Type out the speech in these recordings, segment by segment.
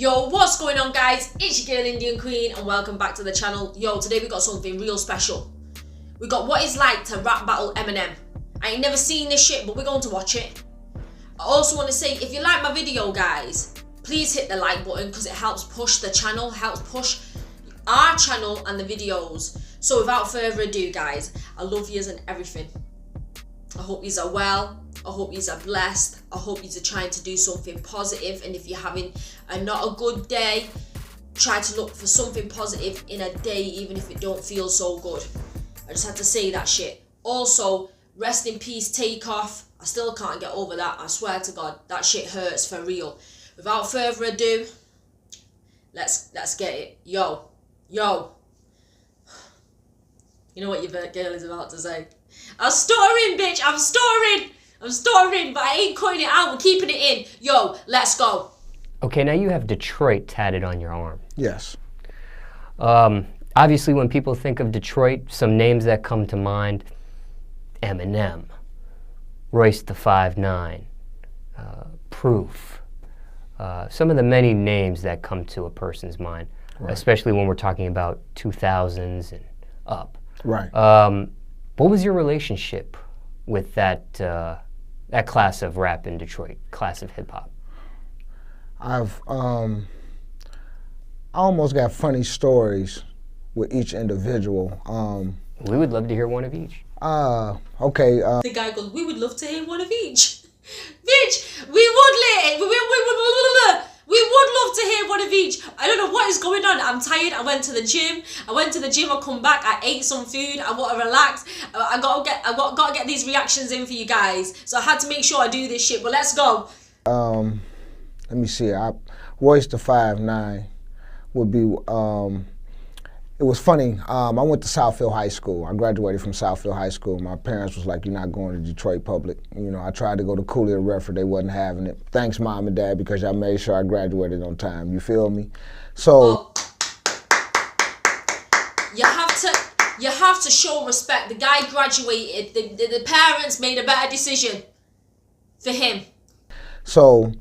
Yo, what's going on, guys? It's your girl Indian Queen and welcome back to the channel. Yo, today we got something real special. We got what it's like to rap battle Eminem. I ain't never seen this shit, but we're going to watch it. I also want to say, if you like my video, guys, please hit the like button because it helps push the channel, helps push our channel and the videos. So without further ado, guys, I love yous and everything. I hope yous are well. I hope yous are blessed. I hope yous are trying to do something positive. And if you're having not a good day, try to look for something positive in a day, even if it don't feel so good. I just had to say that shit. Also, rest in peace, Takeoff. I still can't get over that. I swear to God, that shit hurts for real. Without further ado, let's get it. Yo. You know what your girl is about to say. I'm stuttering, bitch. I'm stuttering, but I ain't cutting it out. We're keeping it in. Yo, let's go. Okay, now you have Detroit tatted on your arm. Yes. Obviously, when people think of Detroit, some names that come to mind: Eminem, Royce the 5'9", Proof. Some of the many names that come to a person's mind, right, especially when we're talking about 2000s and up. Right. What was your relationship with that class of rap in Detroit, class of hip hop? I almost got funny stories with each individual. Oh. We would love to hear one of each. Okay. The guy goes, we would love to hear one of each. Bitch, we would love to hear one of each. I don't know what is going on. I'm tired. I went to the gym. I come back. I ate some food. I want to relax. I gotta get these reactions in for you guys. So I had to make sure I do this shit. But let's go. Let me see. Royce the 5'9" would be. It was funny. I went to Southfield High School. I graduated from Southfield High School. My parents was like, "You're not going to Detroit Public." You know, I tried to go to Cooley or Redford. They wasn't having it. Thanks, Mom and Dad, because y'all made sure I graduated on time. You feel me? So you have to show respect. The guy graduated. The parents made a better decision for him. So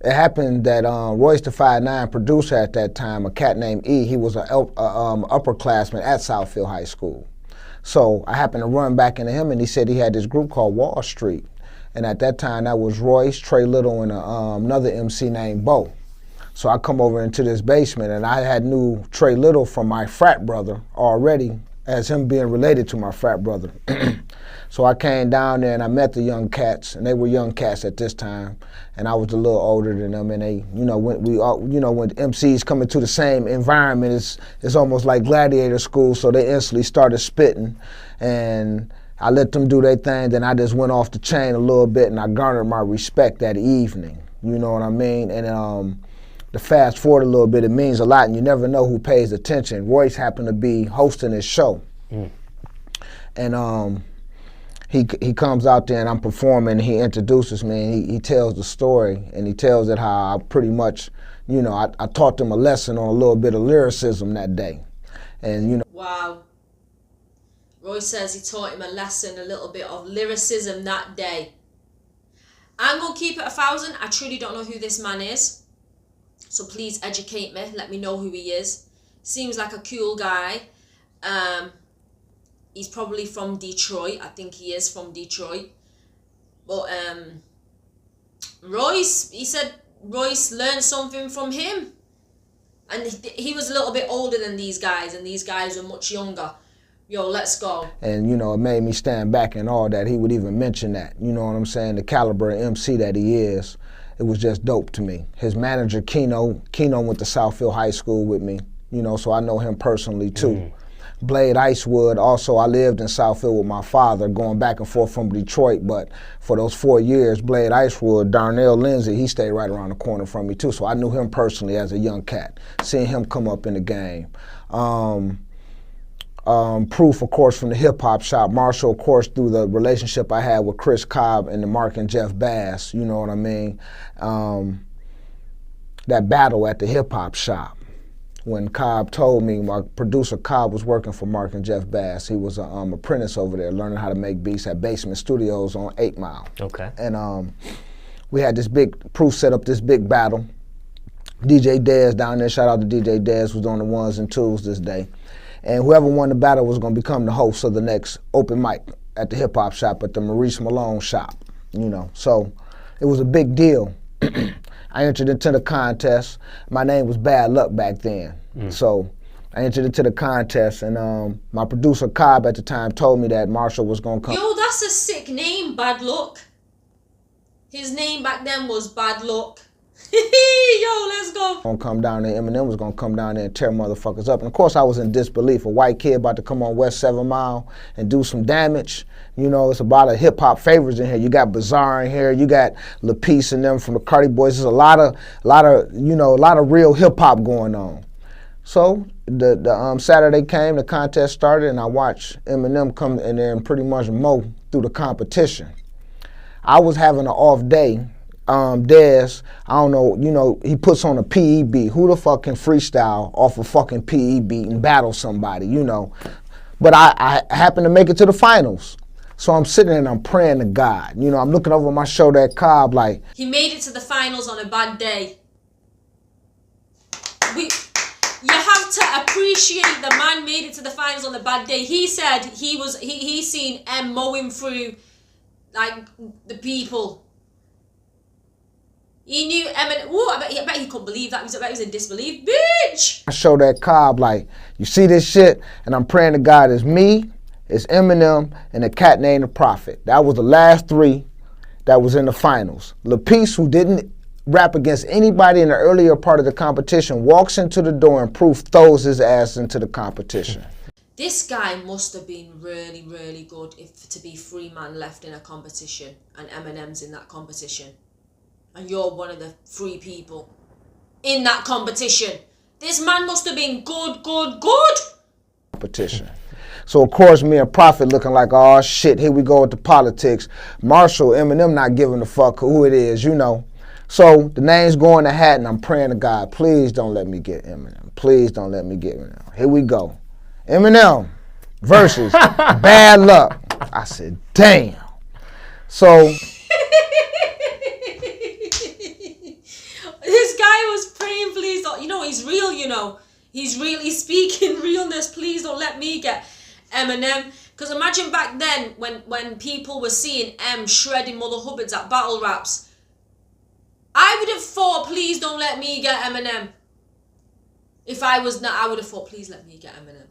it happened that Royce the 5'9" producer at that time, a cat named E, he was an upperclassman at Southfield High School. So I happened to run back into him, and he said he had this group called Wall Street. And at that time, that was Royce, Trey Little, and another MC named Bo. So I come over into this basement, and I had knew Trey Little from my frat brother already, as him being related to my frat brother. So I came down there and I met the young cats, and they were young cats at this time, and I was a little older than them. And they, when MCs come into the same environment, it's almost like gladiator school. So they instantly started spitting, and I let them do their thing. Then I just went off the chain a little bit, and I garnered my respect that evening. You know what I mean? And to fast forward a little bit, it means a lot, and you never know who pays attention. Royce happened to be hosting his show, and he comes out there and I'm performing, and he introduces me, and he tells the story, and he tells it how I pretty much, I taught them a lesson on a little bit of lyricism that day, and Wow. Roy says he taught him a lesson, a little bit of lyricism that day. I'm gonna keep it 1,000. I truly don't know who this man is, so please educate me. Let me know who he is. Seems like a cool guy. He's probably from Detroit. I think he is from Detroit. But Royce, he said Royce learned something from him. And he was a little bit older than these guys, and these guys were much younger. Yo, let's go. And, it made me stand back and all that. He would even mention that. You know what I'm saying? The caliber of MC that he is. It was just dope to me. His manager, Keno went to Southfield High School with me, so I know him personally too. Blade Icewood, also I lived in Southfield with my father, going back and forth from Detroit, but for those 4 years, Blade Icewood, Darnell Lindsay, he stayed right around the corner from me too, so I knew him personally as a young cat, seeing him come up in the game. Proof, of course, from the hip hop shop. Marshall, of course, through the relationship I had with Chris Cobb and the Mark and Jeff Bass, you know what I mean? That battle at the hip hop shop. When Cobb told me, my producer Cobb was working for Mark and Jeff Bass. He was an apprentice over there, learning how to make beats at Basement Studios on 8 Mile. Okay. And we had this Proof set up this big battle. DJ Dez down there, shout out to DJ Dez, was on the ones and twos this day. And whoever won the battle was going to become the host of the next open mic at the hip hop shop, at the Maurice Malone shop, you know. So it was a big deal. I entered into the contest. My name was Bad Luck back then. So I entered into the contest, and my producer Cobb at the time told me that Marshall was going to come. Yo, that's a sick name, Bad Luck. His name back then was Bad Luck. Yo, let's go. Gonna come down there, Eminem was gonna come down there and tear motherfuckers up. And of course I was in disbelief. A white kid about to come on West 7 Mile and do some damage. You know, it's about a hip hop favorites in here. You got Bizarre in here, you got LaPeace and them from the Cardi Boys. There's a lot of real hip hop going on. So the Saturday came, the contest started, and I watched Eminem come in there and pretty much mow through the competition. I was having an off day. Dez, I don't know, you know, he puts on a PE beat. Who the fuck can freestyle off a fucking PE beat and battle somebody, you know? But I happened to make it to the finals. So I'm sitting there and I'm praying to God. You know, I'm looking over my shoulder at Cobb like... He made it to the finals on a bad day. You have to appreciate the man made it to the finals on a bad day. He said he seen M mowing through, like, the people. He knew Eminem. Ooh, I bet he couldn't believe that. I bet he was in disbelief. Bitch! I showed that Cobb like, you see this shit? And I'm praying to God, it's me, it's Eminem, and a cat named The Prophet. That was the last three that was in the finals. LaPeace, who didn't rap against anybody in the earlier part of the competition, walks into the door and Proof throws his ass into the competition. This guy must have been really, really good to be 3 man left in a competition and Eminem's in that competition. And you're one of the 3 people in that competition. This man must have been good. Competition. So of course me and Prophet looking like, oh shit, here we go with the politics. Marshall, Eminem not giving a fuck who it is, you know. So the names go in the hat and I'm praying to God, please don't let me get Eminem. Please don't let me get Eminem. Here we go. Eminem versus Bad Luck. I said, damn. So... This guy was praying, please don't, you know, he's real, you know. He's really speaking realness. Please don't let me get Eminem. Because imagine back then when people were seeing M shredding Mother Hubbards at battle raps. I would have thought, please don't let me get Eminem. If I was not, I would have thought, please let me get Eminem.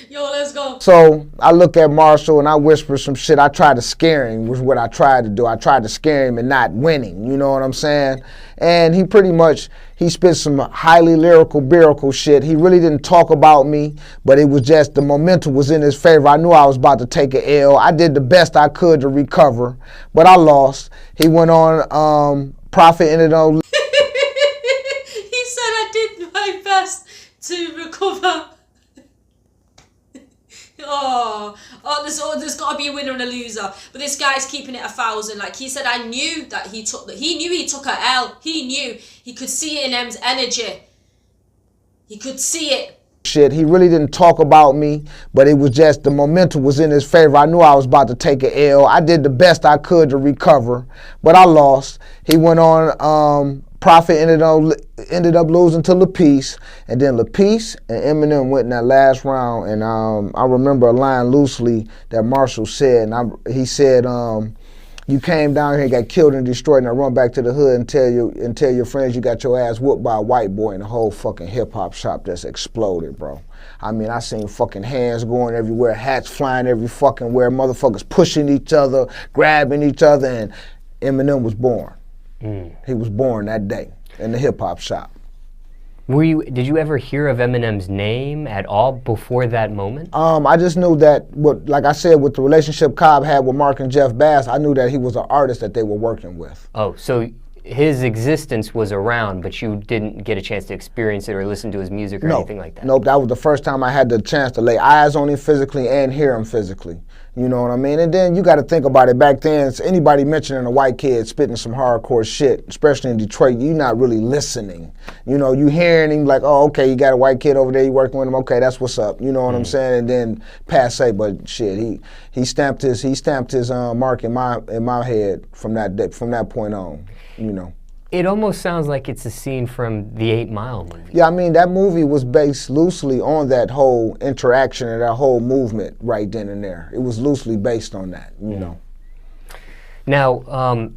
Yo, let's go. So I look at Marshall and I whisper some shit. I tried to scare him, was what I tried to do. I tried to scare him and not winning, you know what I'm saying? And he spit some highly lyrical shit. He really didn't talk about me, but it was just the momentum was in his favor. I knew I was about to take an L. I did the best I could to recover, but I lost. He went on, Prophet ended up... He said I did my best to recover. There's got to be a winner and a loser. But this guy's keeping it 1,000. Like he said, I knew that he took a L. He knew. He could see it in M's energy. He could see it. Shit, he really didn't talk about me, but it was just the momentum was in his favor. I knew I was about to take an L. I did the best I could to recover, but I lost. He went on, Prophet ended up losing to LaPeace, and then LaPeace and Eminem went in that last round, and I remember a line loosely that Marshall said, and he said, you came down here and got killed and destroyed, and I run back to the hood and tell your friends you got your ass whooped by a white boy, and the whole fucking hip-hop shop just exploded, bro. I mean, I seen fucking hands going everywhere, hats flying every fucking where, motherfuckers pushing each other, grabbing each other, and Eminem was born. He was born that day in the hip-hop shop. Did you ever hear of Eminem's name at all before that moment? I just knew that, like I said, with the relationship Cobb had with Mark and Jeff Bass, I knew that he was an artist that they were working with. Oh, so his existence was around, but you didn't get a chance to experience it or listen to his music or anything like that? Nope, that was the first time I had the chance to lay eyes on him physically and hear him physically. You know what I mean? And then you got to think about it. Back then, anybody mentioning a white kid spitting some hardcore shit, especially in Detroit, you're not really listening. You know, you hearing him like, oh, okay, you got a white kid over there, you working with him, okay, that's what's up. You know what I'm saying? And then passe, but shit, he stamped his mark in my head from that point on. You know. It almost sounds like it's a scene from the 8 Mile movie. Yeah, I mean, that movie was based loosely on that whole interaction and that whole movement right then and there. It was loosely based on that, you know. Now,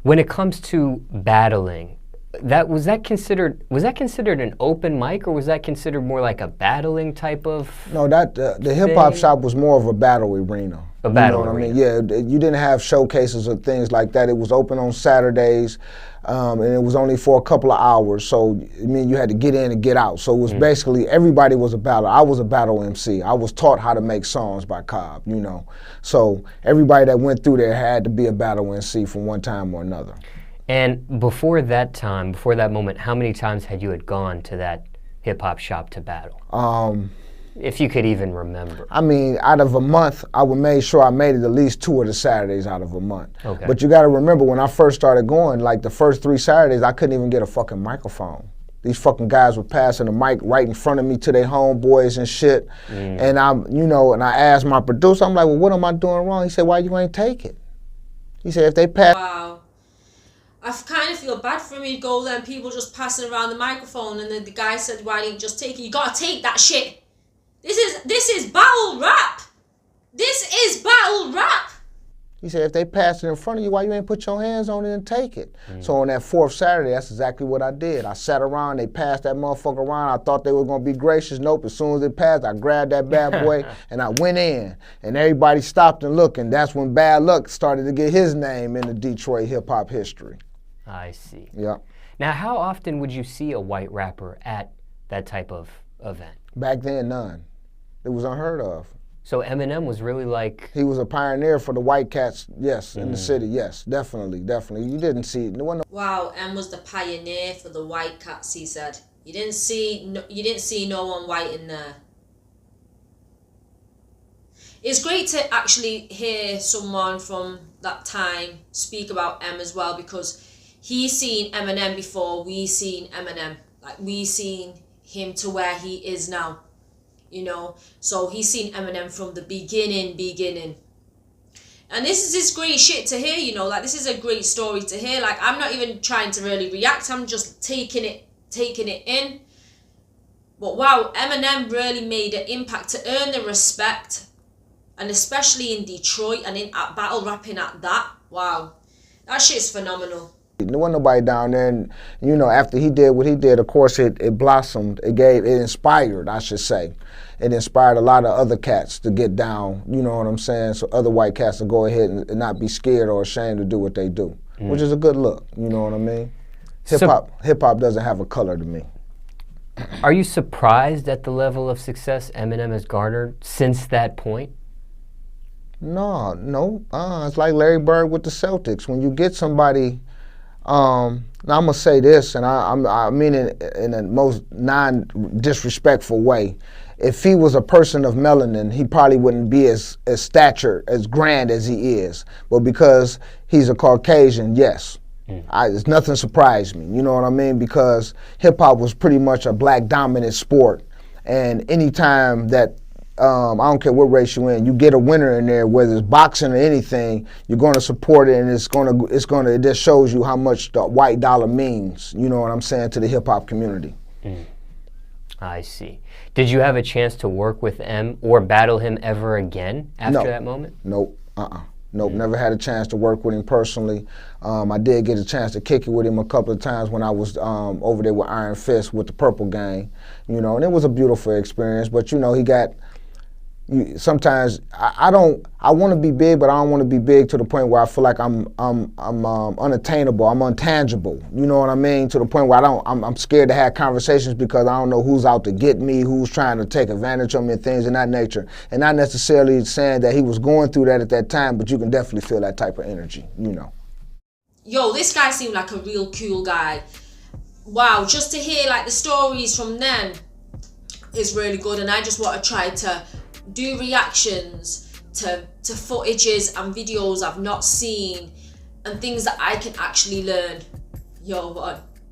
when it comes to battling, was that considered an open mic, or was that considered more like a battling type of? No, that the hip hop thing? shop was more of a battle arena. A battle You know what arena. I mean? Yeah, you didn't have showcases or things like that. It was open on Saturdays, and it was only for a couple of hours. So I mean, you had to get in and get out. So it was basically everybody was a battle. I was a battle MC. I was taught how to make songs by Cobb. You know, so everybody that went through there had to be a battle MC from one time or another. And before that time, before that moment, how many times had you gone to that hip hop shop to battle? If you could even remember. I mean, out of a month, I would make sure I made it at least 2 of the Saturdays out of a month. Okay. But you got to remember, when I first started going, like the first 3 Saturdays, I couldn't even get a fucking microphone. These fucking guys were passing the mic right in front of me to their homeboys and shit. And and I asked my producer, I'm like, well, what am I doing wrong? He said, why you ain't take it? He said, if they pass. Wow. I kind of feel bad for me to go there and people just passing around the microphone, and then the guy said, why didn't you just take it? You gotta take that shit. This is battle rap. This is battle rap. He said, if they pass it in front of you, why you ain't put your hands on it and take it? So on that 4th Saturday, that's exactly what I did. I sat around, they passed that motherfucker around. I thought they were gonna be gracious. Nope, as soon as it passed, I grabbed that bad boy and I went in. And everybody stopped and looked, and that's when Bad Luck started to get his name in the Detroit hip hop history. I see. Yeah. Now, how often would you see a white rapper at that type of event? Back then, none. It was unheard of. So Eminem was really like... He was a pioneer for the white cats, yes, in the city, yes, definitely. You didn't see, Wow, M was the pioneer for the white cats, he said. You didn't see no one white in there. It's great to actually hear someone from that time speak about M as well, because he's seen Eminem before we seen Eminem. Like, we seen him to where he is now, you know. So he's seen Eminem from the beginning. And this is just great shit to hear, you know. Like, this is a great story to hear. Like, I'm not even trying to really react. I'm just taking it in. But wow, Eminem really made an impact to earn the respect, and especially in Detroit and at battle rapping at that. Wow, that shit's phenomenal. There wasn't nobody down there, and you know, after he did what he did, of course it blossomed. It inspired, I should say. It inspired a lot of other cats to get down, you know what I'm saying? So other white cats to go ahead and not be scared or ashamed to do what they do, which is a good look, you know what I mean? Hip hop doesn't have a color to me. Are you surprised at the level of success Eminem has garnered since that point? No. It's like Larry Bird with the Celtics. When you get somebody, now I'm gonna say this, and I mean it in the most non-disrespectful way. If he was a person of melanin, he probably wouldn't be as stature, as grand as he is. But because he's a Caucasian, yes. It's nothing surprised me, you know what I mean? Because hip hop was pretty much a black dominant sport, and anytime that I don't care what race you're in, you get a winner in there, whether it's boxing or anything, you're going to support it, and it just shows you how much the white dollar means, you know what I'm saying, to the hip hop community. I see. Did you have a chance to work with M or battle him ever again after that moment? Nope. Nope, never had a chance to work with him personally. I did get a chance to kick it with him a couple of times when I was over there with Iron Fist with the Purple Gang, you know, and it was a beautiful experience. But you know, sometimes I want to be big, but I don't want to be big to the point where I feel like I'm unattainable, I'm intangible. You know what I mean? To the point where I'm scared to have conversations because I don't know who's out to get me, who's trying to take advantage of me, and things of that nature. And not necessarily saying that he was going through that at that time, but you can definitely feel that type of energy, you know. Yo, this guy seemed like a real cool guy. Wow, just to hear like the stories from them is really good, and I just want to try to do reactions to footages and videos I've not seen and things that I can actually learn. Yo, what?